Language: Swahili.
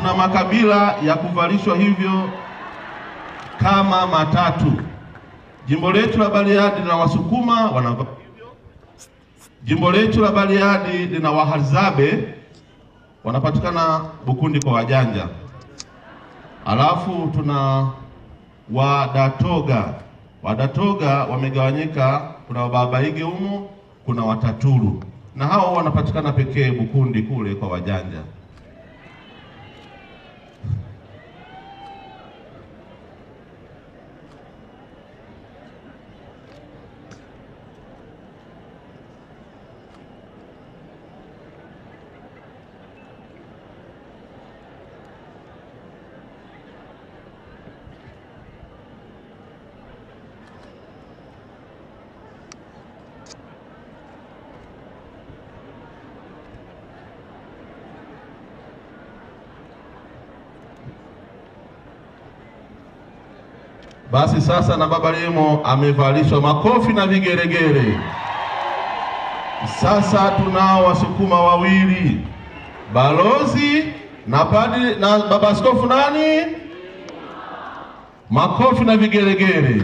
tuna makabila ya kuvalishwa hivyo kama matatu. Jimbo letu la Bariadi lina Wasukuma wanavaa hivyo. Jimbo letu la Bariadi lina Wahadzabe wanapatikana Bukundi kwa wajanja. Alafu tuna Wadatoga. Wadatoga wamegawanyika, kuna Wababaige humo, kuna Wataturu. Na hao wanapatikana pekee Bukundi kule kwa wajanja. Basi sasa na Baba Limo amevalishwa, makofi na vigeregere. Sasa tunao Wasukuma wawili, balozi na padri na baba askofu nani? Makofi na vigeregere.